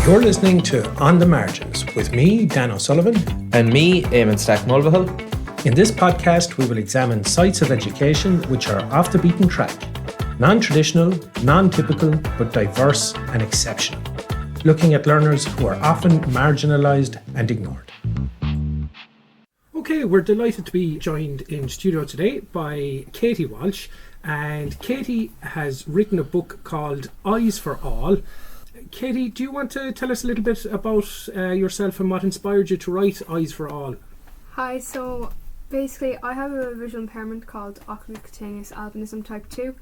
You're listening to On the Margins with me, Dan O'Sullivan. And me, Eamon Stack-Mulvihill. In this podcast, we will examine sites of education which are off the beaten track, non-traditional, non-typical, but diverse and exceptional, looking at learners who are often marginalised and ignored. Okay, we're delighted to be joined in studio today by Katie Walsh, and Katie has written a book called Eyes for All. Katie, do you want to tell us a little bit about yourself and what inspired you to write Eyes for All? Hi, so basically I have a visual impairment called ocular cutaneous albinism type 2,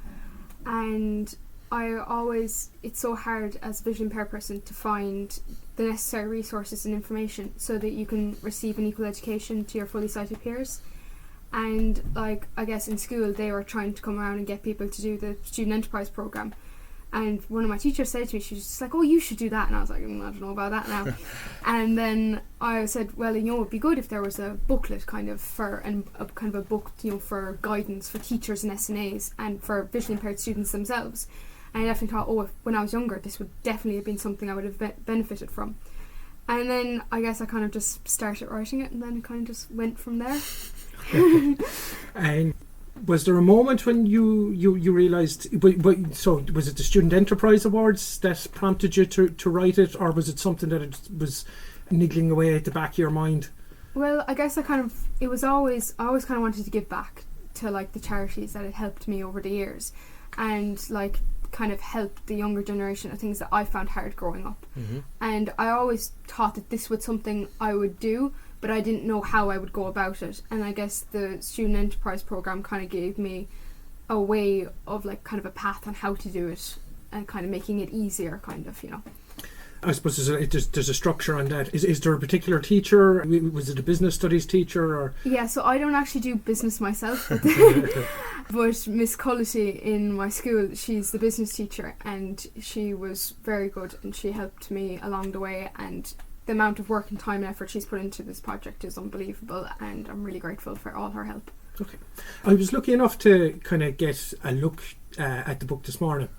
and it's so hard as a visually impaired person to find the necessary resources and information so that you can receive an equal education to your fully sighted peers. And I guess in school they were trying to come around and get people to do the student enterprise programme. And one of my teachers said to me, she was just like, "Oh, you should do that." And I was like, I don't know about that now. And then I said, well, it'd be good if there was a booklet kind of a book, for guidance for teachers and SNAs and for visually impaired students themselves. And I definitely thought, when I was younger, this would definitely have been something I would have benefited from. And then I guess I kind of just started writing it, and then it kind of just went from there. And was there a moment when you realised, so was it the Student Enterprise Awards that prompted you to write it, or was it something that it was niggling away at the back of your mind? Well, I guess I always kind of wanted to give back to the charities that had helped me over the years, and kind of help the younger generation of things that I found hard growing up. Mm-hmm. And I always thought that this was something I would do, but I didn't know how I would go about it. And I guess the Student Enterprise Programme kind of gave me a way of kind of a path on how to do it and kind of making it easier, I suppose there's a structure on that. Is there a particular teacher? Was it a business studies teacher? Or? Yeah, so I don't actually do business myself, but Miss Cullity in my school, she's the business teacher, and she was very good, and she helped me along the way, and the amount of work and time and effort she's put into this project is unbelievable, and I'm really grateful for all her help. Okay. I was lucky enough to kind of get a look at the book this morning.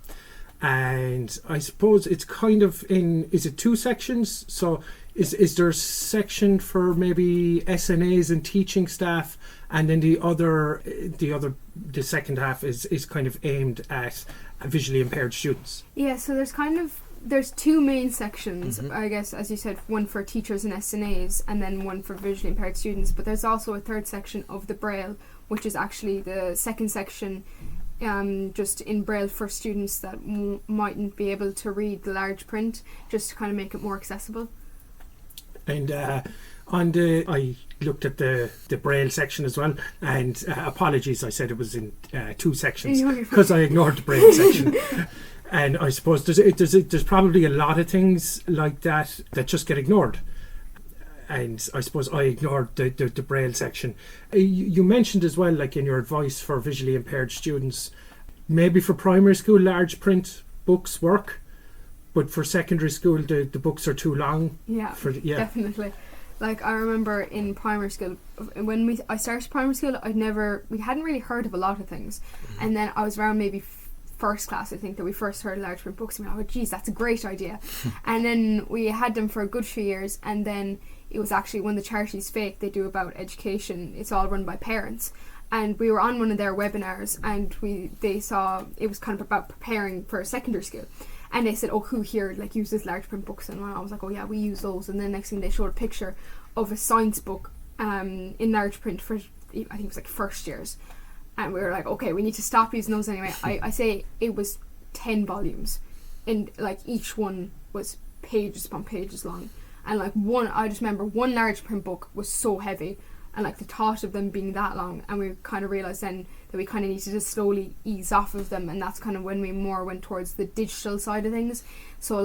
And I suppose it's kind of is it two sections? So is there a section for maybe SNAs and teaching staff, and then the second half is kind of aimed at visually impaired students? Yeah, so there's two main sections, mm-hmm. I guess, as you said, one for teachers and SNAs and then one for visually impaired students, but there's also a third section of the Braille, which is actually the second section just in Braille for students that mightn't be able to read the large print, just to kind of make it more accessible. And I looked at the Braille section as well, and apologies, I said it was in two sections because I ignored the Braille section. And I suppose there's probably a lot of things like that just get ignored. And I suppose I ignored the Braille section. You mentioned as well, in your advice for visually impaired students, maybe for primary school large print books work, but for secondary school the books are too long. Yeah, definitely. I remember in primary school, when I started primary school, we hadn't really heard of a lot of things, and then I was around maybe first class, I think, that we first heard large print books, and we were geez, that's a great idea. And then we had them for a good few years, and then it was actually one of the charities, Fake, they do about education. It's all run by parents, and we were on one of their webinars, and they saw it was kind of about preparing for secondary school, and they said, who here uses large print books? And I was like, yeah, we use those. And then next thing they showed a picture of a science book in large print for, I think it was first years, and we were like, okay, we need to stop using those anyway. I say it was 10 volumes, and each one was pages upon pages long. And I just remember one large print book was so heavy, and the thought of them being that long, and we kind of realised then that we kind of needed to slowly ease off of them, and that's kind of when we more went towards the digital side of things. So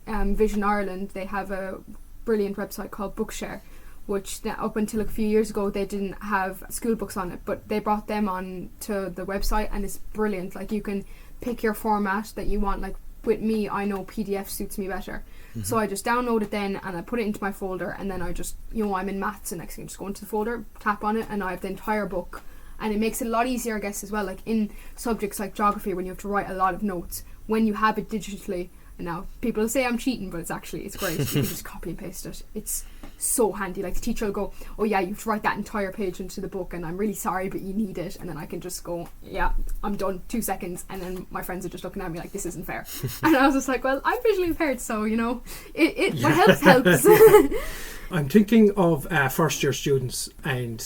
Vision Ireland, they have a brilliant website called Bookshare, which up until a few years ago they didn't have school books on it, but they brought them on to the website, and it's brilliant. You can pick your format that you want. With me, I know PDF suits me better. Mm-hmm. So I just download it then, and I put it into my folder, and then I just, I'm in maths, and next thing I just go into the folder, tap on it, and I have the entire book. And it makes it a lot easier, I guess, as well, in subjects like geography, when you have to write a lot of notes. When you have it digitally, And now people say I'm cheating, but it's great. You can just copy and paste it. It's so handy. Like the teacher will go, oh yeah, you have to write that entire page into the book, and I'm really sorry, but you need it. And then I can just go, yeah, I'm done, 2 seconds. And then my friends are just looking at me like, this isn't fair. And I was just like, well, I'm visually impaired, so what helps. I'm thinking of first year students, and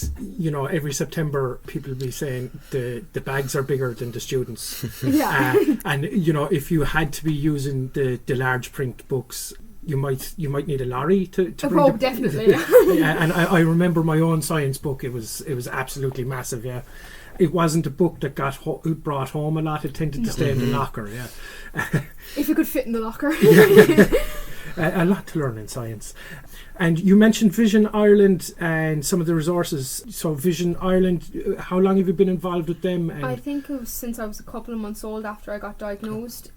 every September people will be saying the bags are bigger than the students. Yeah. And if you had to be using the large print books, you might need a lorry to bring definitely. Yeah, and I remember my own science book. It was absolutely massive. Yeah, it wasn't a book that got brought home a lot. It tended to stay in the locker. Yeah, if it could fit in the locker. A lot to learn in science. And you mentioned Vision Ireland and some of the resources. So Vision Ireland, how long have you been involved with them? And I think it was since I was a couple of months old after I got diagnosed.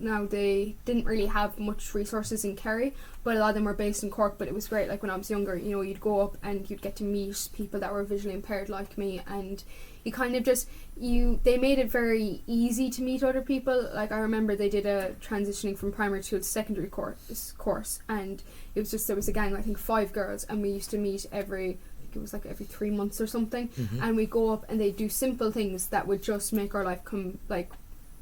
Now they didn't really have much resources in Kerry, but a lot of them were based in Cork. But it was great. Like when I was younger, you'd go up and you'd get to meet people that were visually impaired like me, and you kind of they made it very easy to meet other people. Like I remember they did a transitioning from primary to secondary course, and there was a gang, I think 5 girls, and we used to meet every 3 months or something, and we go up and they do simple things that would just make our life come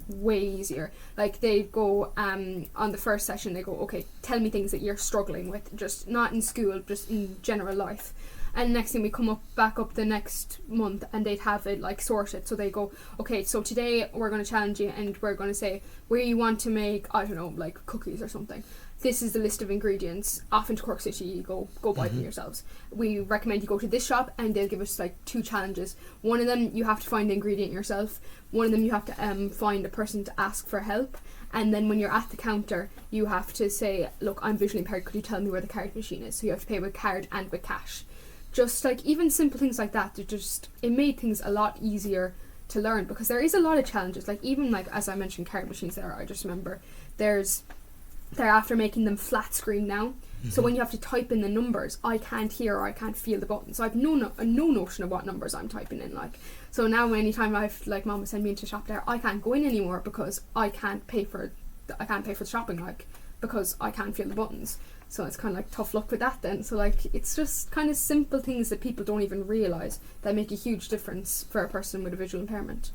way easier. Like they go on the first session, they go, okay, tell me things that you're struggling with, just not in school, just in general life. And next thing we come back up the next month and they'd have it sorted. So they go, okay, so today we're going to challenge you and we're going to say where you want to make, I don't know, like cookies or something. This is the list of ingredients. Off into Cork City, you go buy them yourselves. We recommend you go to this shop and they'll give us 2 challenges. One of them you have to find the ingredient yourself. One of them you have to find a person to ask for help. And then when you're at the counter, you have to say, look, I'm visually impaired, could you tell me where the card machine is? So you have to pay with card and with cash. Just even simple things like that, it made things a lot easier to learn, because there is a lot of challenges. Even as I mentioned, card machines there, I just remember they're after making them flat screen now. So when you have to type in the numbers, I can't hear or I can't feel the button. So I've no notion of what numbers I'm typing in. So now anytime Mom would send me into the shop there, I can't go in anymore because I can't pay for the shopping because I can't feel the buttons. So it's kind of tough luck with that then. So it's just kind of simple things that people don't even realise that make a huge difference for a person with a visual impairment.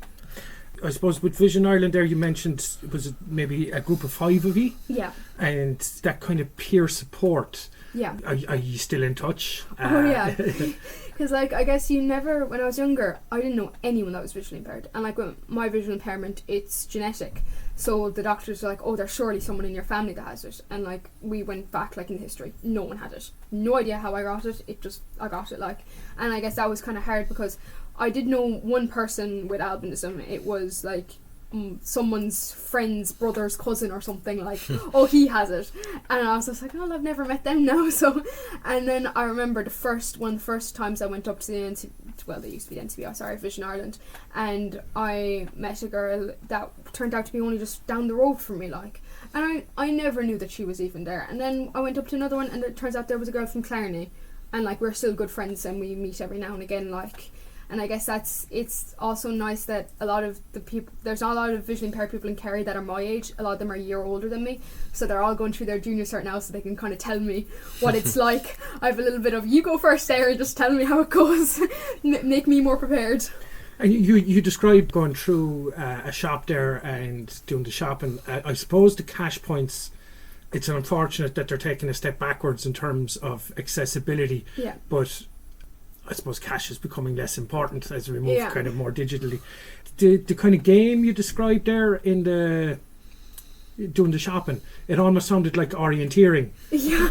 I suppose with Vision Ireland there, you mentioned, was it maybe a group of 5 of you? Yeah. And that kind of peer support. Yeah. Are you still in touch? Oh yeah. Because I guess when I was younger, I didn't know anyone that was visually impaired. And with my visual impairment, it's genetic. So the doctors were like, oh, there's surely someone in your family that has it. And we went back in history, no one had it. No idea how I got it. I got it and I guess that was kind of hard because I did know one person with albinism. It was someone's friend's brother's cousin or something, oh, he has it, and I was just like, oh, I've never met them now. So, and then I remember one of the first times I went up to they used to be the NCBI, Vision Ireland, and I met a girl that turned out to be only just down the road from me, and I never knew that she was even there. And then I went up to another one, and it turns out there was a girl from Clarny, and we're still good friends, and we meet every now and again, And I guess it's also nice that there's not a lot of visually impaired people in Kerry that are my age. A lot of them are a year older than me, so they're all going through their junior cert now, so they can kind of tell me what it's like. I have a little bit of, you go first, Sarah, just tell me how it goes, make me more prepared. And you described going through a shop there and doing the shopping. I suppose the cash points, it's unfortunate that they're taking a step backwards in terms of accessibility. Yeah. But I suppose cash is becoming less important as we move kind of more digitally. The kind of game you described there in doing the shopping, it almost sounded like orienteering. Yeah.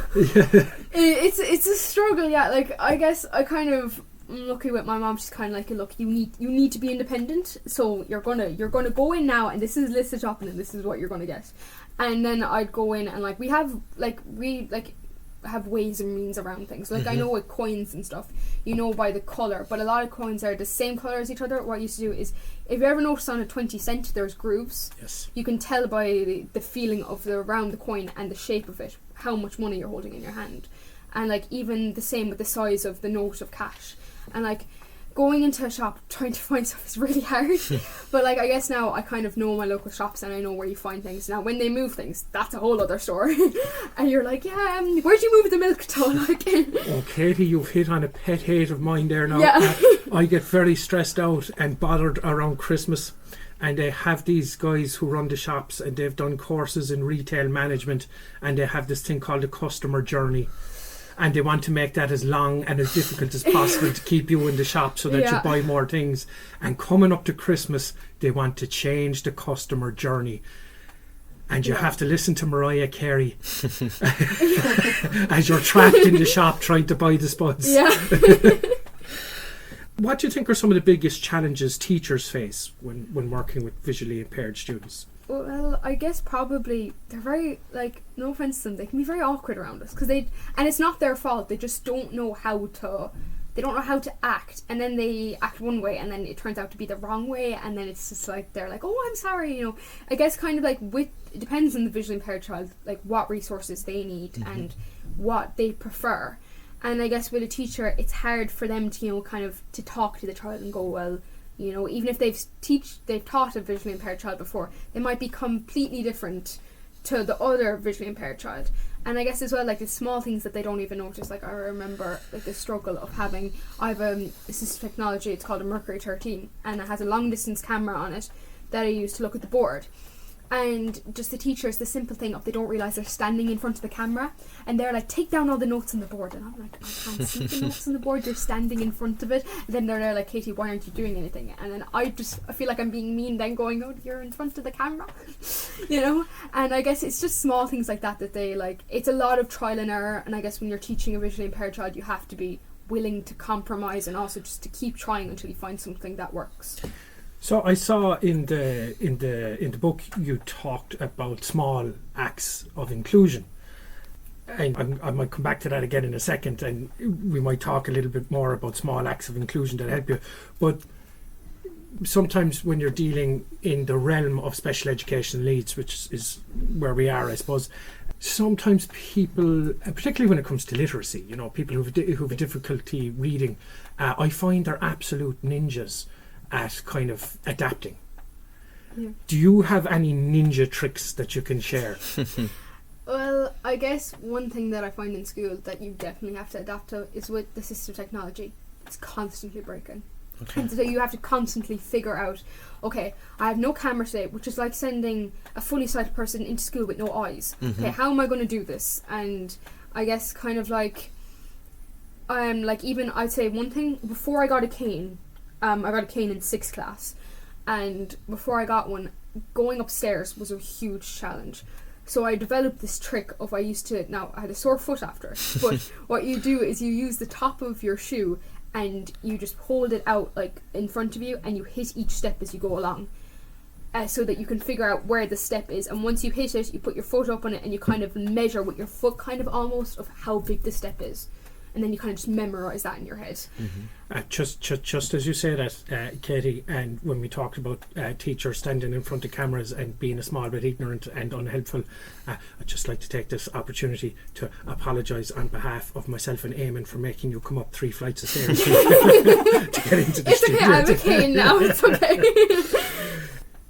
It's a struggle, yeah. I guess I kind of lucky with my mom. She's kind of look, you need to be independent, so you're gonna go in now, and this is a list of shopping, and this is what you're gonna get. And then I'd go in, and we have ways and means around things. I know with coins and stuff, by the colour, but a lot of coins are the same colour as each other. What I used to do is, if you ever notice on a 20 cent there's grooves, yes, you can tell by the feeling of around the coin and the shape of it how much money you're holding in your hand. And even the same with the size of the note of cash. And going into a shop trying to find stuff is really hard. But like I guess now I kind of know my local shops and I know where you find things. Now when they move things, that's a whole other story. And you're like, yeah, where'd you move the milk to? Like, oh, Katie, you've hit on a pet hate of mine there now. Yeah. I get very stressed out and bothered around Christmas, and they have these guys who run the shops and they've done courses in retail management, and they have this thing called the customer journey. And they want to make that as long and as difficult as possible to keep you in the shop so that you buy more things. And coming up to Christmas, they want to change the customer journey. And you have to listen to Mariah Carey as you're trapped in the shop trying to buy the spuds. yeah. What do you think are some of the biggest challenges teachers face when working with visually impaired students? Well, I guess probably they're very, like, no offense to them, they can be very awkward around us because and it's not their fault. They just don't know how to act, and then they act one way, and then it turns out to be the wrong way, and then it's just like they're like, oh, I'm sorry, you know. I guess kind of like it depends on the visually impaired child, like what resources they need and what they prefer. And I guess with a teacher, it's hard for them to, you know, kind of to talk to the child and go, well, you know, even if they've taught a visually impaired child before, they might be completely different to the other visually impaired child. And I guess as well, like the small things that they don't even notice. Like I remember like the struggle of I have assistive technology, it's called a Mercury 13, and it has a long distance camera on it that I use to look at the board. And just the teachers, the simple thing of they don't realise they're standing in front of the camera, and they're like, take down all the notes on the board, and I'm like, I can't see the notes on the board, you're standing in front of it. And then they're there like, Katie, why aren't you doing anything? And then I feel like I'm being mean then going, oh, you're in front of the camera. You know. And I guess it's just small things like that they like. It's a lot of trial and error, and I guess when you're teaching a visually impaired child, you have to be willing to compromise and also just to keep trying until you find something that works. So I saw in the book you talked about small acts of inclusion, and I might come back to that again in a second, and we might talk a little bit more about small acts of inclusion that help you. But sometimes when you're dealing in the realm of special education needs, which is where we are, I suppose, sometimes people, particularly when it comes to literacy, you know, people who have difficulty reading, I find they're absolute ninjas at kind of adapting. Yeah. Do you have any ninja tricks that you can share? Well, I guess one thing that I find in school that you definitely have to adapt to is with the assistive technology. It's constantly breaking. Okay. And so you have to constantly figure out, okay, I have no camera today, which is like sending a fully sighted person into school with no eyes. Okay, how am I going to do this? And I guess kind of like even I'd say one thing, before I got a cane, I got a cane in 6th class, and before I got one, going upstairs was a huge challenge. So I developed this trick of I had a sore foot after it, but what you do is you use the top of your shoe and you just hold it out like in front of you, and you hit each step as you go along, so that you can figure out where the step is. And once you hit it, you put your foot up on it and you kind of measure with your foot kind of almost of how big the step is. And then you kind of just memorise that in your head. Just as you say that, Katie, and when we talked about teachers standing in front of cameras and being a small bit ignorant and unhelpful, I'd just like to take this opportunity to apologise on behalf of myself and Eamon for making you come up 3 flights of stairs to get into the studio. It's okay, I'm a cane now, it's okay.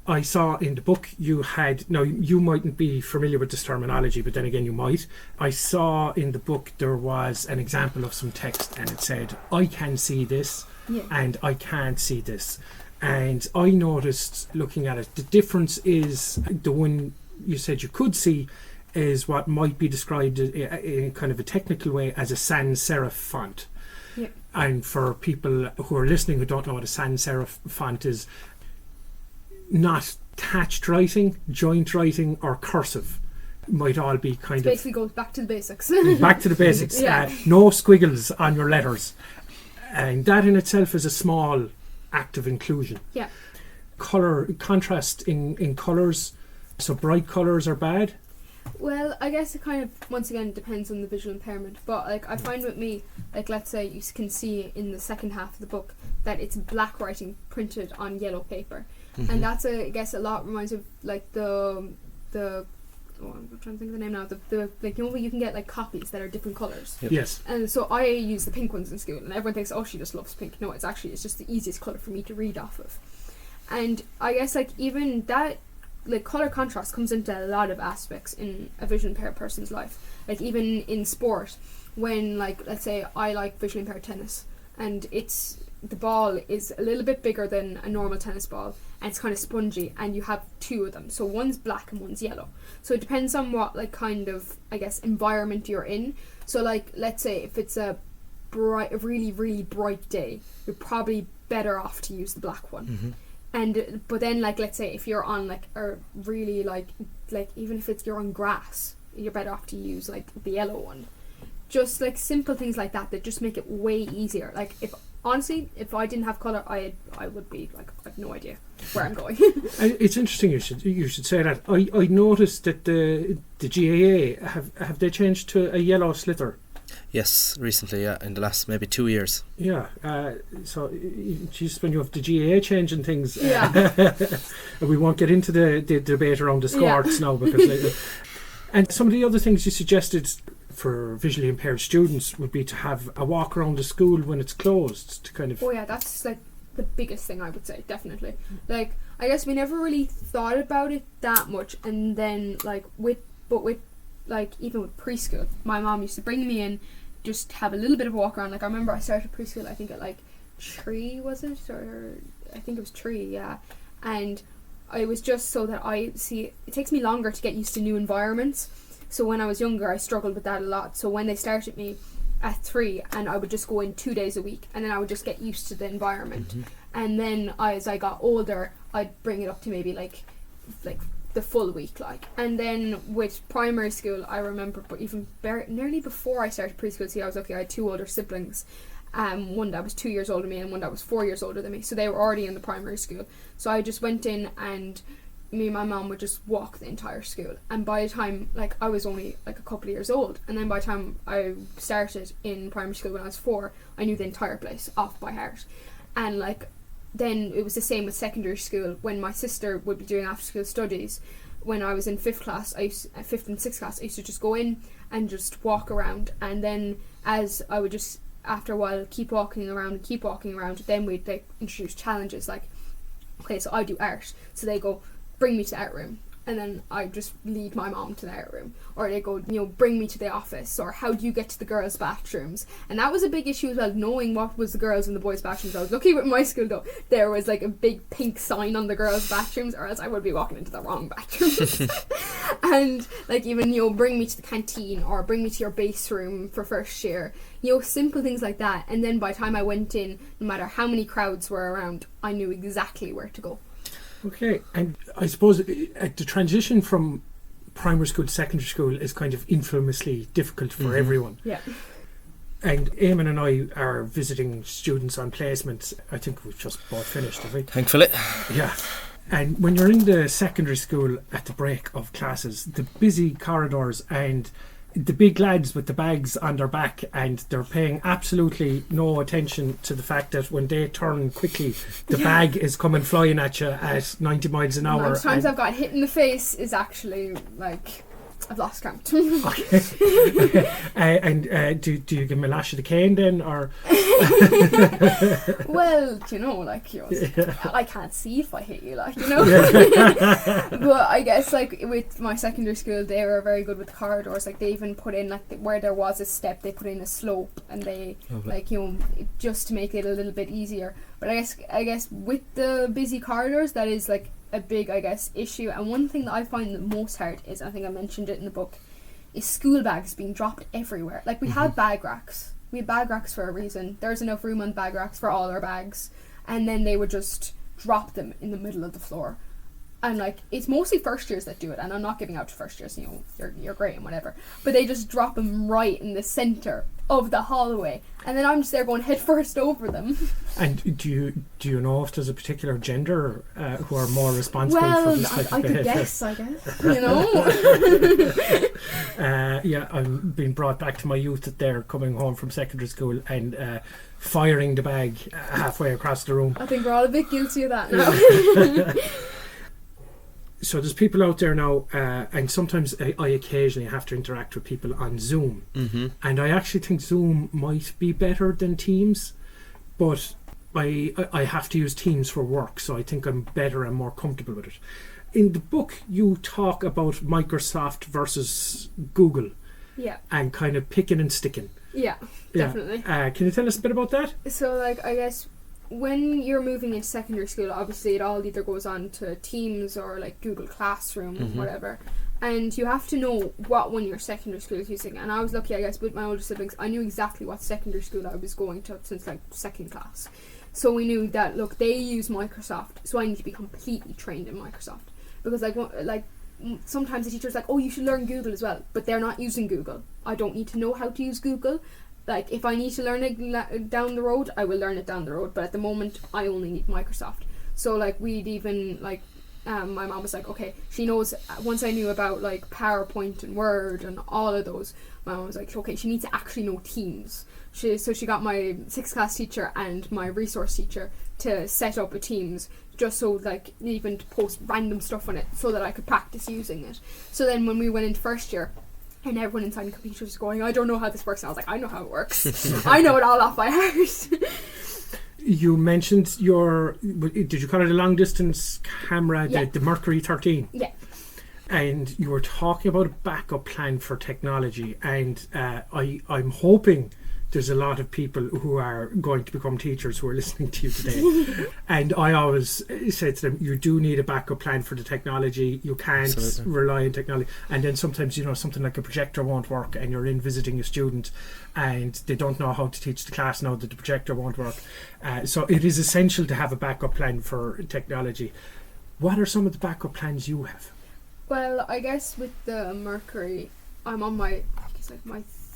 I saw in the book you had, now you mightn't be familiar with this terminology, but then again you might. I saw in the book there was an example of some text, and it said, I can see this and I can't see this. And I noticed looking at it, the difference is the one you said you could see is what might be described in kind of a technical way as a sans serif font. Yeah. And for people who are listening who don't know what a sans serif font is, not attached writing, joint writing, or cursive might all be kind of... basically goes back to the basics. Back to the basics. Yeah. No squiggles on your letters. And that in itself is a small act of inclusion. Yeah. Contrast in colours. So bright colours are bad? Well, I guess it kind of, once again, depends on the visual impairment. But like I find with me, like let's say you can see in the second half of the book that it's black writing printed on yellow paper. And that's I guess a lot reminds of like the I'm trying to think of the name now. The like, you know, you can get like copies that are different colours. Yep. Yes. And so I use the pink ones in school, and everyone thinks, oh, she just loves pink. No, it's just the easiest colour for me to read off of. And I guess like even that, like colour contrast comes into a lot of aspects in a visually impaired person's life. Like even in sport, when like let's say I like visually impaired tennis, and the ball is a little bit bigger than a normal tennis ball, and it's kind of spongy, and you have two of them, so one's black and one's yellow. So it depends on what like kind of, I guess, environment you're in. So like let's say if it's a really really bright day, you're probably better off to use the black one. Mm-hmm. And but then like let's say if you're on like a really like even if you're on grass, you're better off to use like the yellow one. Just like simple things like that just make it way easier. Like if I didn't have colour, I would be like, I have no idea where I'm going. It's interesting you should say that. I noticed that the GAA have they changed to a yellow sliotar? Yes, recently, yeah, in the last maybe 2 years. Yeah, so just when you have the GAA changing things, Yeah. we won't get into the debate around the squarts now, because and some of the other things you suggested for visually impaired students would be to have a walk around the school when it's closed, to kind of... Oh yeah, that's like the biggest thing, I would say, definitely. Like I guess we never really thought about it that much, and then like with like even with preschool, my mom used to bring me in, just have a little bit of a walk around. Like I remember I started preschool, I think at like 3, was it? Or I think it was 3, yeah. And I was just so that it takes me longer to get used to new environments. So when I was younger, I struggled with that a lot. So when they started me at 3, and I would just go in 2 days a week, and then I would just get used to the environment. Mm-hmm. And then as I got older, I'd bring it up to maybe like the full week, like. And then with primary school, I remember, but even nearly before I started preschool, see, I was lucky. I had 2 older siblings, one that was 2 years older than me and one that was 4 years older than me. So they were already in the primary school. So I just went in, and me and my mum would just walk the entire school. And by the time, like, I was only like a couple of years old, and then by the time I started in primary school when I was 4, I knew the entire place off by heart. And like then it was the same with secondary school. When my sister would be doing after school studies, when I was in 5th class, 5th and 6th class, I used to just go in and just walk around. And then as I would just, after a while, keep walking around, then we'd like introduce challenges, like, okay, so I do art, so they go, bring me to the art room, and then I just lead my mom to the art room. Or they go, bring me to the office, or how do you get to the girls' bathrooms? And that was a big issue as well, knowing what was the girls' and the boys' bathrooms. I was lucky with my school though, there was like a big pink sign on the girls' bathrooms, or else I would be walking into the wrong bathrooms. And like even, bring me to the canteen, or bring me to your base room for first year. Simple things like that. And then by the time I went in, no matter how many crowds were around, I knew exactly where to go. Okay, and I suppose the transition from primary school to secondary school is kind of infamously difficult for everyone. Yeah. And Eamon and I are visiting students on placement. I think we've just both finished, have we? Thankfully. Yeah. And when you're in the secondary school at the break of classes, the busy corridors and the big lads with the bags on their back, and they're paying absolutely no attention to the fact that when they turn quickly, the bag is coming flying at you at 90 miles an hour. Times I've got hit in the face is actually like, I've lost count. Okay. And do you give them a lash of the cane then, or? Well, I can't see if I hit you, But I guess like with my secondary school, they were very good with the corridors. Like they even put in like where there was a step, they put in a slope, and they just to make it a little bit easier. But I guess with the busy corridors, that is like a big, issue. And one thing that I find the most hard is, I think I mentioned it in the book, is school bags being dropped everywhere. Like we have bag racks. We have bag racks for a reason. There's enough room on bag racks for all our bags. And then they would just drop them in the middle of the floor. And like, it's mostly first years that do it. And I'm not giving out to first years, you're great and whatever. But they just drop them right in the centre of the hallway. And then I'm just there going head first over them. And do you know if there's a particular gender who are more responsible for this type of behaviour? I guess. Yeah, I'm being brought back to my youth that they're coming home from secondary school and firing the bag halfway across the room. I think we're all a bit guilty of that now. So there's people out there now, and sometimes I occasionally have to interact with people on Zoom, and I actually think Zoom might be better than Teams, but I have to use Teams for work, so I think I'm better and more comfortable with it. In the book, you talk about Microsoft versus Google, and kind of picking and sticking. Yeah, definitely. Can you tell us a bit about that? So, like, I guess when you're moving into secondary school, obviously it all either goes on to Teams or like Google Classroom or whatever, and you have to know what one your secondary school is using. And I was lucky, I guess, with my older siblings, I knew exactly what secondary school I was going to since like second class. So we knew that, look, they use Microsoft, so I need to be completely trained in Microsoft. Because like sometimes the teacher's like, oh, you should learn Google as well, but they're not using Google. I don't need to know how to use Google. Like, if I need to learn it down the road, I will learn it down the road, but at the moment I only need Microsoft. So like, we'd even like my mom was like, okay, she knows, once I knew about like PowerPoint and Word and all of those, my mom was like, okay, she needs to actually know Teams. So she got my 6th class teacher and my resource teacher to set up a Teams, just so like even to post random stuff on it so that I could practice using it. So then when we went into first year, and everyone inside the computer was going, I don't know how this works. And I was like, I know how it works. I know it all off by heart. You mentioned did you call it a long distance camera, the Mercury 13? Yeah. And you were talking about a backup plan for technology, and I'm hoping there's a lot of people who are going to become teachers who are listening to you today. And I always say to them, you do need a backup plan for the technology. You can't rely on technology. And then sometimes, something like a projector won't work, and you're in visiting a student and they don't know how to teach the class now that the projector won't work. So it is essential to have a backup plan for technology. What are some of the backup plans you have? Well, I guess with the Mercury, I'm on my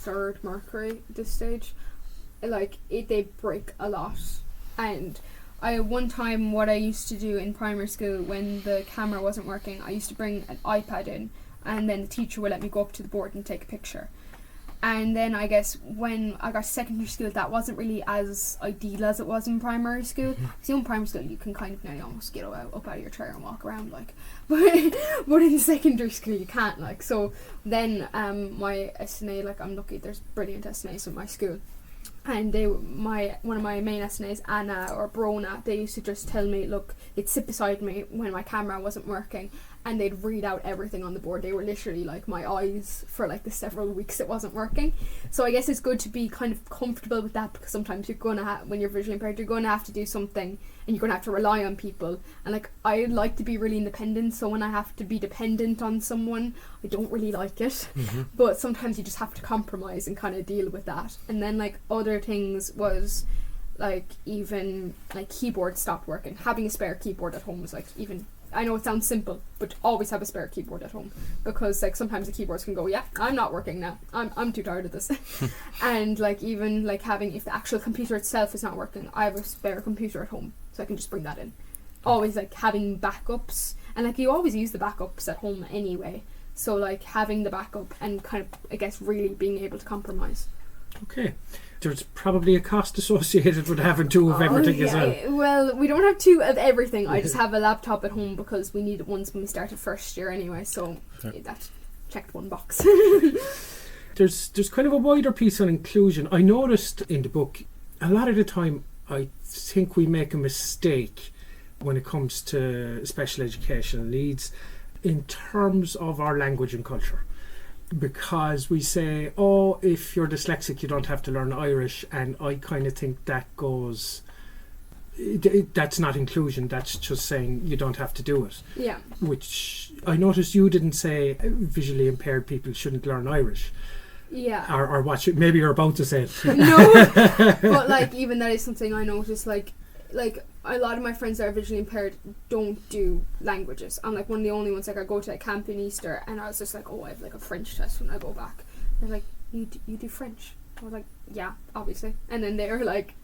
3rd Mercury at this stage. Like, they break a lot, and one time what I used to do in primary school when the camera wasn't working, I used to bring an iPad in, and then the teacher would let me go up to the board and take a picture. And then I guess when I got to secondary school, that wasn't really as ideal as it was in primary school. So in primary school you can kind of nearly almost get up out of your chair and walk around, like, but in secondary school you can't, like. So then my SNA, like, I'm lucky, there's brilliant SNAs at my school, and one of my main SNAs, Anna or Brona, they used to just tell me, look, they'd sit beside me when my camera wasn't working, and they'd read out everything on the board. They were literally like my eyes for like the several weeks it wasn't working. So I guess it's good to be kind of comfortable with that, because sometimes you're going to when you're visually impaired, you're going to have to do something and you're going to have to rely on people. And like, I like to be really independent, so when I have to be dependent on someone, I don't really like it. But sometimes you just have to compromise and kind of deal with that. And then like other things was like, even like keyboard stopped working. Having a spare keyboard at home was like, even, I know it sounds simple, but always have a spare keyboard at home, because like sometimes the keyboards can go, I'm not working now, I'm too tired of this. And like, even like having, if the actual computer itself is not working, I have a spare computer at home, so I can just bring that in. Always like having backups, and like you always use the backups at home anyway, so like having the backup and kind of, I guess, really being able to compromise. Okay. There's probably a cost associated with having two of everything as well. Well, we don't have two of everything. I just have a laptop at home because we needed ones when we started first year anyway, so that checked one box. There's kind of a wider piece on inclusion. I noticed in the book, a lot of the time I think we make a mistake when it comes to special educational needs in terms of our language and culture. Because we say, oh, if you're dyslexic you don't have to learn Irish, and I kind of think that that's not inclusion, that's just saying you don't have to do it. Yeah. Which I noticed you didn't say visually impaired people shouldn't learn Irish. Yeah. Or what maybe you're about to say it. No, but like, even that is something I noticed, like a lot of my friends that are visually impaired don't do languages. I'm like one of the only ones. Like, I go to a camp in Easter and I was just like, oh, I have like a French test when I go back. They're like, you do French? I was like, yeah, obviously. And then they were like,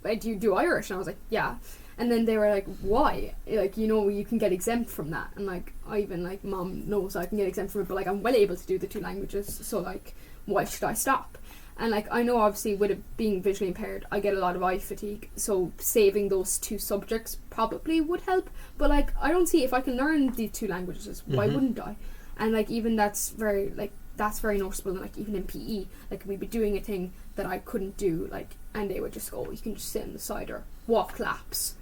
do you do Irish? And I was like, yeah. And then they were like, why? Like, you can get exempt from that. And like, I even, like, mom knows I can get exempt from it, but like, I'm well able to do the two languages, so like, why should I stop? And like, I know obviously with it being visually impaired, I get a lot of eye fatigue, so saving those two subjects probably would help. But like, I don't see, if I can learn the 2 languages, why wouldn't I? And like, even that's very noticeable. Like, even in PE, like, we'd be doing a thing that I couldn't do, like, and they would just go, you can just sit on the side or walk laps.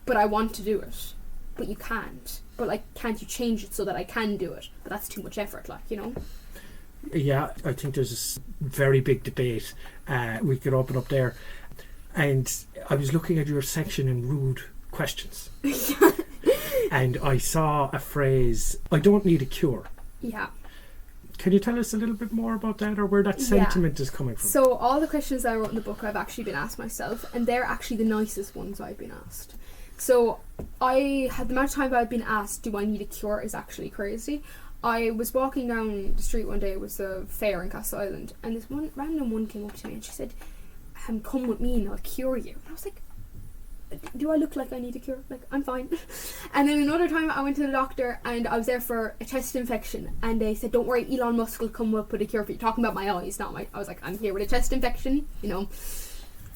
But I want to do it, but you can't. But like, can't you change it so that I can do it? But that's too much effort, like, you know. Yeah, I think there's this very big debate. We could open up there. And I was looking at your section in rude questions. And I saw a phrase, I don't need a cure. Yeah. Can you tell us a little bit more about that, or where that sentiment is coming from? So all the questions that I wrote in the book I've actually been asked myself, and they're actually the nicest ones I've been asked. So the amount of time I've been asked, do I need a cure, is actually crazy. I was walking down the street one day, it was a fair in Castle Island, and this one random one came up to me and she said, come with me and I'll cure you. And I was like, do I look like I need a cure? Like, I'm fine. And then another time I went to the doctor and I was there for a chest infection, and they said, don't worry, Elon Musk will come up with a cure for you. Talking about my eyes, not my... I was like, I'm here with a chest infection, you know,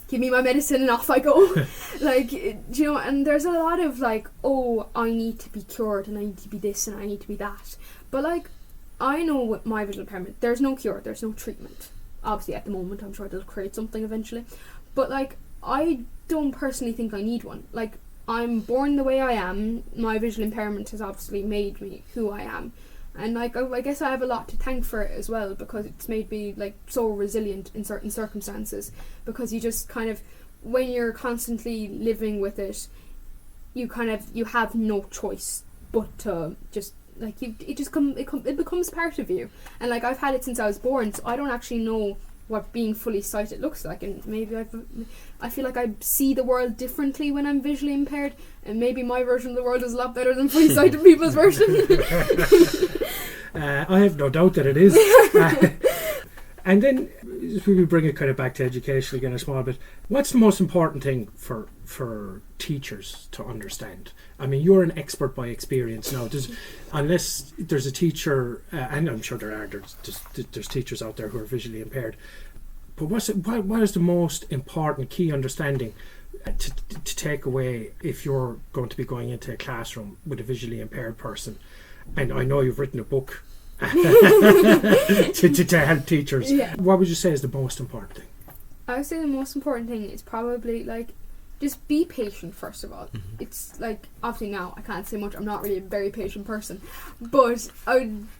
give me my medicine and off I go. Like, you know, and there's a lot of like, oh, I need to be cured and I need to be this and I need to be that. But like, I know with my visual impairment, there's no cure, there's no treatment. Obviously at the moment, I'm sure they'll create something eventually. But like, I don't personally think I need one. Like, I'm born the way I am. My visual impairment has obviously made me who I am. And like, I guess I have a lot to thank for it as well, because it's made me like so resilient in certain circumstances. Because you just kind of, when you're constantly living with it, you have no choice but to just like, it becomes part of you. And like, I've had it since I was born, so I don't actually know what being fully sighted looks like, and maybe I feel like I see the world differently when I'm visually impaired, and maybe my version of the world is a lot better than fully sighted people's version. I have no doubt that it is. And then we bring it kind of back to education again a small bit. What's the most important thing for teachers to understand? I mean, you're an expert by experience now. Unless there's a teacher, and I'm sure there's teachers out there who are visually impaired, but what is the most important key understanding to take away if you're going to be going into a classroom with a visually impaired person? And I know you've written a book to help teachers. Yeah. What would you say is the most important thing? I would say the most important thing is probably like, just be patient first of all. It's like, obviously now I can't say much, I'm not really a very patient person, but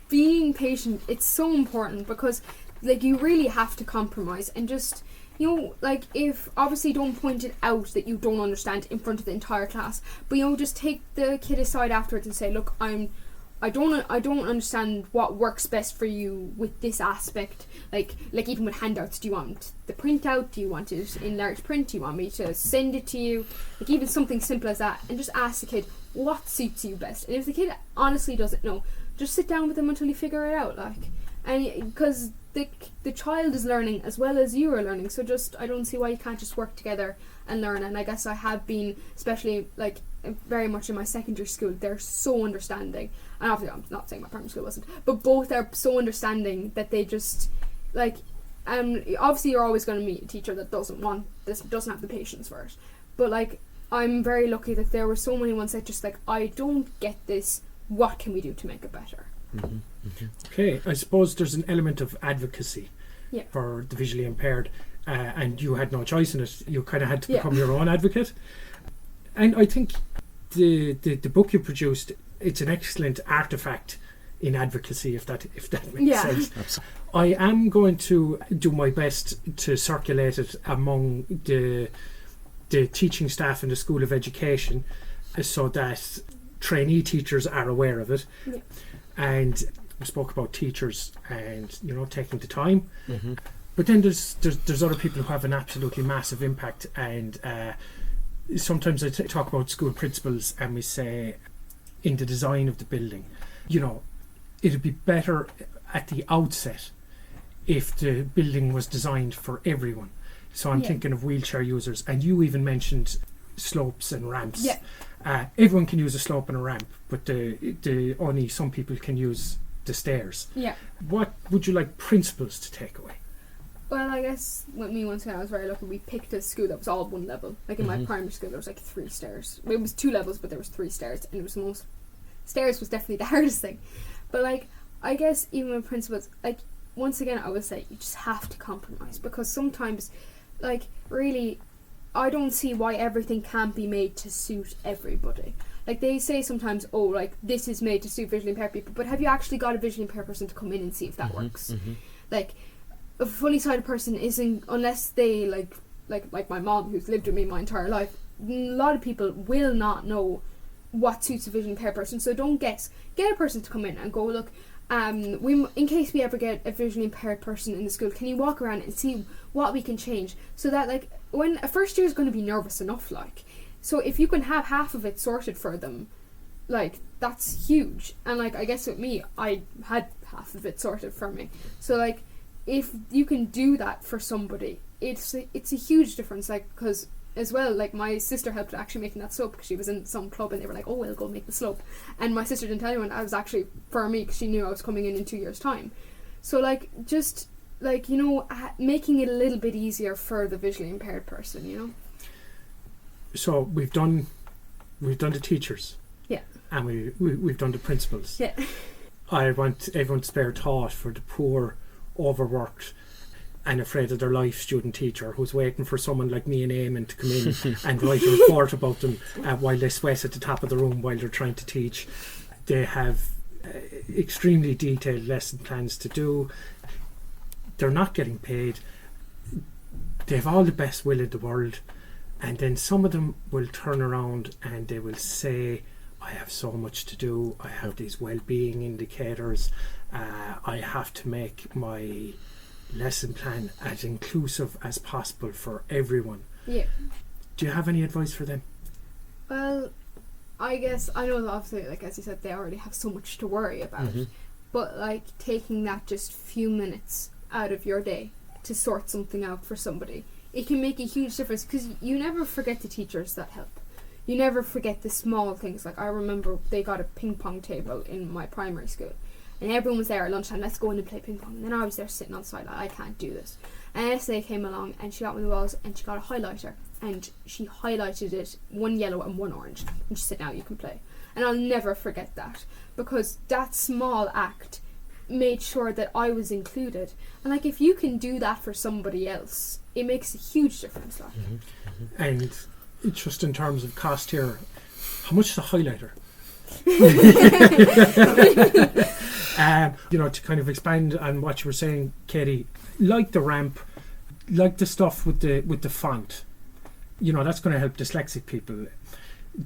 being patient, it's so important, because like, you really have to compromise and just, you know, like, if obviously don't point it out that you don't understand in front of the entire class, but you know, just take the kid aside afterwards and say, look, I don't understand what works best for you with this aspect. Like even with handouts, do you want the printout? Do you want it in large print? Do you want me to send it to you? Like, even something simple as that, and just ask the kid what suits you best. And if the kid honestly doesn't know, just sit down with them until you figure it out. Like, and because the child is learning as well as you are learning, so just, I don't see why you can't just work together and learn. And I guess I have been, especially like very much in my secondary school, they're so understanding. And obviously I'm not saying my primary school wasn't, but both are so understanding that they just like, obviously you're always going to meet a teacher that doesn't have the patience for it, but like, I'm very lucky that there were so many ones that just like, I don't get this, what can we do to make it better? Okay, I suppose there's an element of advocacy for the visually impaired, and you had no choice in it. You kind of had to become your own advocate. And I think the book you produced, it's an excellent artifact in advocacy, if that makes sense. Absolutely. I am going to do my best to circulate it among the teaching staff in the School of Education, so that trainee teachers are aware of it. Yeah. And we spoke about teachers and, you know, taking the time. But then there's other people who have an absolutely massive impact, and sometimes I talk about school principals and we say, in the design of the building, you know, it'd be better at the outset if the building was designed for everyone. So I'm thinking of wheelchair users, and you even mentioned slopes and ramps. Everyone can use a slope and a ramp, but the only some people can use the stairs. What would you like principals to take away? Well, I guess with me once again, I was very lucky. We picked a school that was all one level. Like in my primary school, there was like 3 stairs. It was 2 levels, but there was 3 stairs, and it was the most. Stairs was definitely the hardest thing. But like, I guess even with principals, like once again, I would say you just have to compromise, because sometimes, like really, I don't see why everything can't be made to suit everybody. Like they say sometimes, oh, like this is made to suit visually impaired people, but have you actually got a visually impaired person to come in and see if that works? Like. A fully sighted person isn't, unless they like my mom, who's lived with me my entire life, a lot of people will not know what suits a visually impaired person. So don't guess. Get a person to come in and go, look, in case we ever get a visually impaired person in the school, can you walk around and see what we can change, so that like when a first year is going to be nervous enough, like, so if you can have half of it sorted for them, like that's huge. And like I guess with me, I had half of it sorted for me, so like if you can do that for somebody, it's a huge difference. Like, because as well, like my sister helped actually making that slope, because she was in some club and they were like, oh, we'll go make the slope, and my sister didn't tell anyone. I was actually for me, because she knew I was coming in 2 years time. So like just like, you know, making it a little bit easier for the visually impaired person, you know. So we've done the teachers, yeah, and we've done the principals. Yeah. I want everyone to spare thought for the poor, overworked and afraid of their life student teacher who's waiting for someone like me and Eamon to come in and write a report about them while they sweat at the top of the room while they're trying to teach. They have extremely detailed lesson plans to do. They're not getting paid. They have all the best will in the world, and then some of them will turn around and they will say, I have so much to do, I have these well-being indicators, I have to make my lesson plan as inclusive as possible for everyone. Yeah. Do you have any advice for them? Well, I guess I know that obviously, like as you said, they already have so much to worry about, but like taking that just few minutes out of your day to sort something out for somebody, it can make a huge difference, because you never forget the teachers that help. You never forget the small things. Like I remember they got a ping pong table in my primary school, and everyone was there at lunchtime, let's go in and play ping pong. And then I was there sitting on the side like, I can't do this. And yesterday came along and she got me the walls and she got a highlighter and she highlighted it, one yellow and one orange, and she said, now you can play. And I'll never forget that, because that small act made sure that I was included. And like if you can do that for somebody else, it makes a huge difference. Like. And just in terms of cost here, how much is a highlighter? You know, to kind of expand on what you were saying, Katie, like the ramp, like the stuff with the font, you know, that's going to help dyslexic people.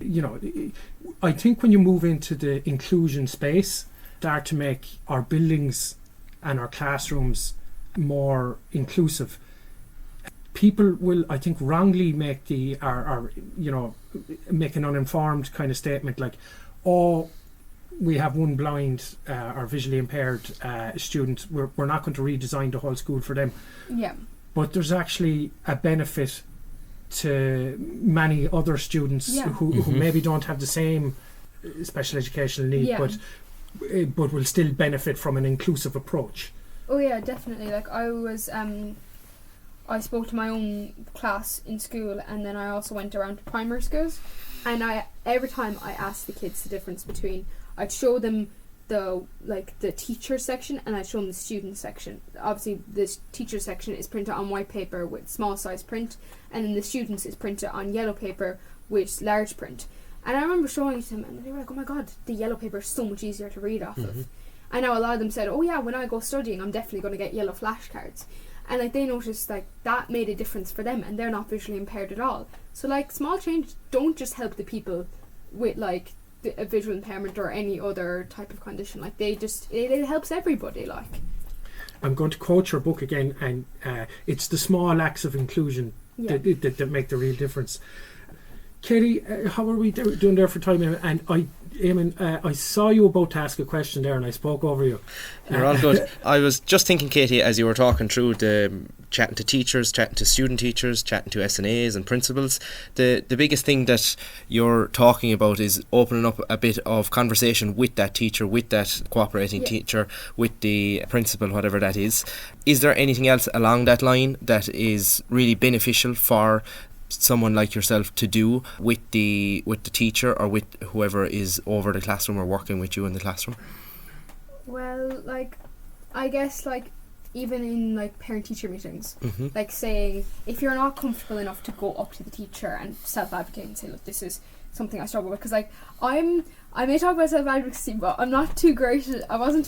You know, I think when you move into the inclusion space, start to make our buildings and our classrooms more inclusive, people will, I think, wrongly make make an uninformed kind of statement like, oh, we have one blind or visually impaired student, we're not going to redesign the whole school for them. Yeah. But there's actually a benefit to many other students who maybe don't have the same special educational need, but will still benefit from an inclusive approach. Oh yeah, definitely. Like I spoke to my own class in school, and then I also went around to primary schools, and every time I asked the kids the difference between, I'd show them the teacher section and I'd show them the student section. Obviously the teacher section is printed on white paper with small size print, and then the students is printed on yellow paper with large print. And I remember showing it to them and they were like, oh my god, the yellow paper is so much easier to read off of. I know a lot of them said, oh yeah, when I go studying I'm definitely going to get yellow flashcards. And like they noticed like that made a difference for them, and they're not visually impaired at all. So like small change don't just help the people with like a visual impairment or any other type of condition. Like it helps everybody. Like I'm going to quote your book again, and it's the small acts of inclusion that make the real difference. Katie, how are we doing there for time? And I saw you about to ask a question there and I spoke over you. You're all good. I was just thinking, Katie, as you were talking through the chatting to teachers, chatting to student teachers, chatting to SNAs and principals. The biggest thing that you're talking about is opening up a bit of conversation with that teacher, with that cooperating teacher, with the principal, whatever that is. Is there anything else along that line that is really beneficial for someone like yourself to do with the teacher or with whoever is over the classroom or working with you in the classroom? Well, like, I guess, like, even in, like, parent-teacher meetings, Mm-hmm. like, saying, if you're not comfortable enough to go up to the teacher and self-advocate and say, look, this is something I struggle with, because, like, I may talk about self-advocacy, but I wasn't too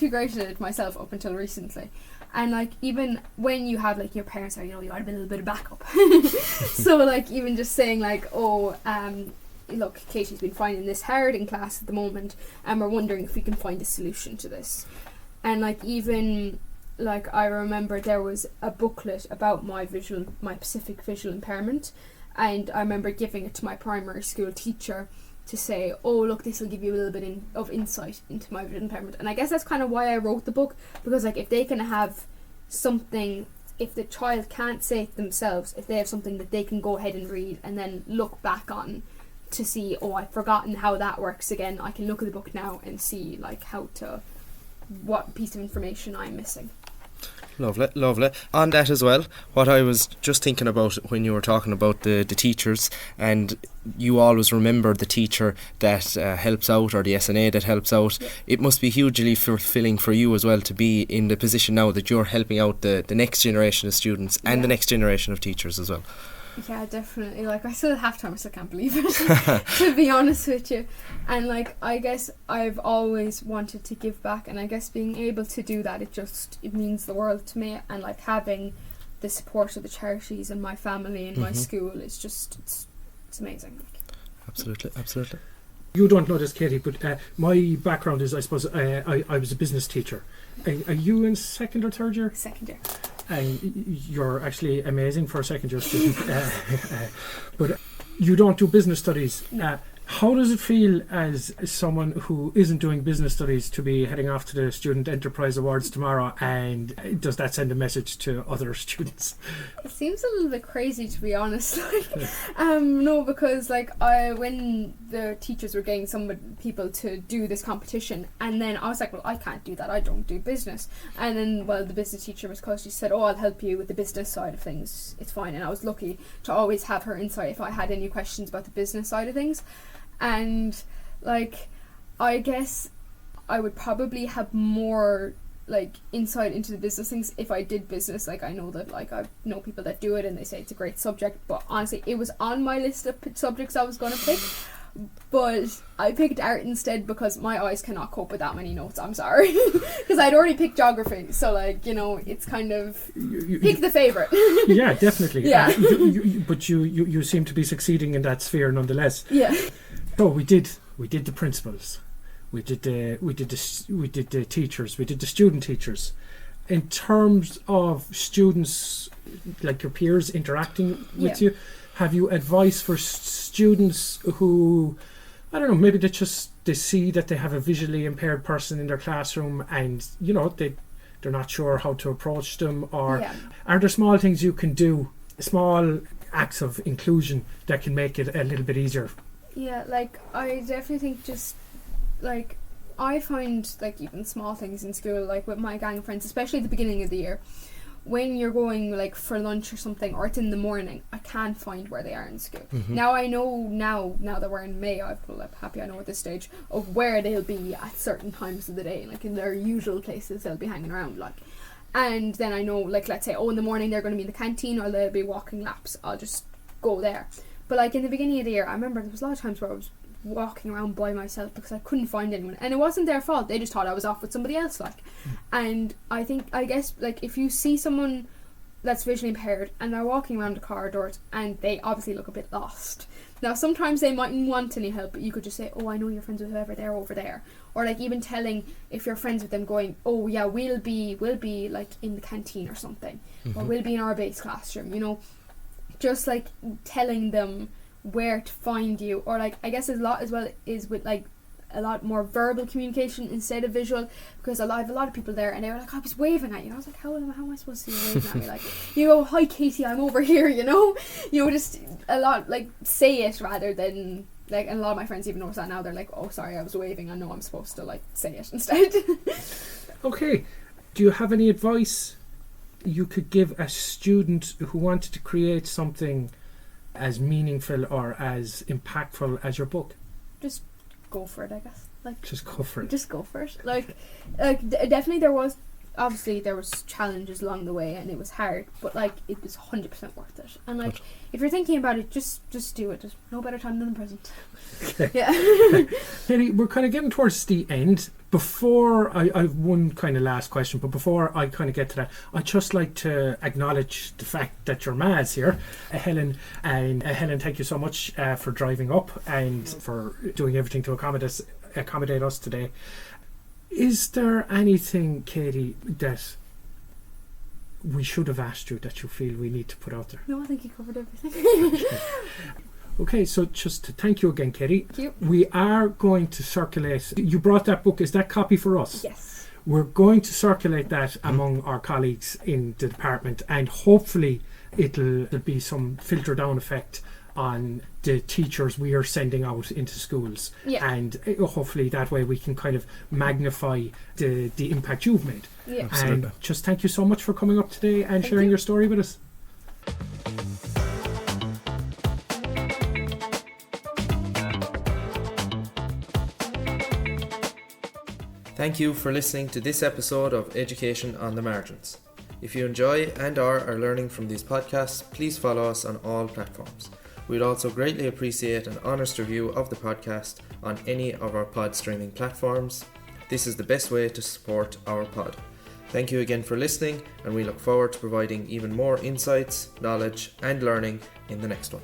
great at it myself up until recently. And, like, even when you have, like, your parents are, you know, you want a little bit of backup. So, like, even just saying, like, look, Katie's been finding this hard in class at the moment, and we're wondering if we can find a solution to this. And, like, even, like, I remember there was a booklet about my specific visual impairment, and I remember giving it to my primary school teacher to say, oh, look, this will give you a little bit of insight into my visual impairment. And I guess that's kind of why I wrote the book, because, like, if they can have something, if the child can't say it themselves, if they have something that they can go ahead and read and then look back on to see, oh, I've forgotten how that works again, I can look at the book now and see, like, what piece of information I'm missing. Lovely. On that as well, what I was just thinking about when you were talking about the teachers, and you always remember the teacher that helps out, or the SNA that helps out. Yeah. It must be hugely fulfilling for you as well to be in the position now that you're helping out the next generation of students and the next generation of teachers as well. Yeah, definitely. Like, I still have time, I still can't believe it, to be honest with you. And, like, I guess I've always wanted to give back, and I guess being able to do that, it means the world to me. And, like, having the support of the charities and my family and my school is just, it's amazing. Absolutely. You don't know this, Katie, but my background is, I suppose, I was a business teacher. Are you in second or third year? Second year. You're actually amazing for a second year student. But you don't do business studies. No. How does it feel as someone who isn't doing business studies to be heading off to the Student Enterprise Awards tomorrow, and does that send a message to other students? It seems a little bit crazy, to be honest. No, because, like, when the teachers were getting some people to do this competition, and then I was like, well, I can't do that, I don't do business. And then, well, the business teacher was close, she said, oh, I'll help you with the business side of things, it's fine. And I was lucky to always have her insight if I had any questions about the business side of things. And, like, I guess I would probably have more, like, insight into the business things if I did business. Like, I know that, like, I know people that do it and they say it's a great subject, but honestly, it was on my list of subjects I was going to pick, but I picked art instead because my eyes cannot cope with that many notes, I'm sorry. Because I'd already picked geography, so, like, you know, it's kind of pick the favourite. Yeah, definitely. Yeah. But you seem to be succeeding in that sphere nonetheless. Yeah. So we did the principals, we did the teachers, we did the student teachers. In terms of students, like your peers interacting with you, have you advice for students who, I don't know, maybe they see that they have a visually impaired person in their classroom, and, you know, they're not sure how to approach them, or are there small things you can do, small acts of inclusion that can make it a little bit easier? Yeah, like, I definitely think just, like, I find, like, even small things in school, like, with my gang of friends, especially at the beginning of the year, when you're going, like, for lunch or something, or it's in the morning, I can't find where they are in school. Now I know, now that we're in May, I'm happy I know at this stage, of where they'll be at certain times of the day, like, in their usual places they'll be hanging around, like. And then I know, like, let's say, in the morning they're going to be in the canteen, or they'll be walking laps, I'll just go there. But, like, in the beginning of the year, I remember there was a lot of times where I was walking around by myself because I couldn't find anyone, and it wasn't their fault, they just thought I was off with somebody else, like. And I guess, like, if you see someone that's visually impaired and they're walking around the corridors and they obviously look a bit lost, now sometimes they mightn't want any help, but you could just say, oh, I know you're friends with whoever, they're over there. Or, like, even telling, if you're friends with them, going, oh yeah, we'll be like in the canteen or something, or we'll be in our base classroom, you know, just, like, telling them where to find you. Or, like, I guess a lot as well is with, like, a lot more verbal communication instead of visual, because I have a lot of people there and they were like, I was waving at you. I was like, how am I supposed to see you waving at me? Like, you know, hi Katie, I'm over here, you know, just a lot, like, say it rather than, like, and a lot of my friends even notice that now. They're like, oh sorry, I was waving, I know I'm supposed to, like, say it instead. Okay, do you have any advice you could give a student who wanted to create something as meaningful or as impactful as your book? Just go for it, I guess. Like, just go for it. Just go for it. Like definitely there was challenges along the way and it was hard, but like it was 100% worth it. And like if you're thinking about it, just do it. There's no better time than the present. Okay. Yeah. Katie, we're kind of getting towards the end. Before I've one kind of last question, but before I kind of get to that, I'd just like to acknowledge the fact that your ma's here, Helen. And Helen, thank you so much for driving up and for doing everything to accommodate us today. Is there anything, Katie, that we should have asked you that you feel we need to put out there? No, I think you covered everything. Okay, so just to thank you again, Katie. Thank you. We are going to circulate. You brought that book. Is that copy for us? Yes. We're going to circulate that among our colleagues in the department, and hopefully there'll be some filter down effect on the teachers we are sending out into schools. Yeah. And hopefully that way we can kind of magnify the impact you've made. Yeah. And just thank you so much for coming up today and Thank sharing you. your story with us. Thank you for listening to this episode of Education on the Margins. If you enjoy and are learning from these podcasts, please follow us on all platforms. We'd also greatly appreciate an honest review of the podcast on any of our pod streaming platforms. This is the best way to support our pod. Thank you again for listening, and we look forward to providing even more insights, knowledge, and learning in the next one.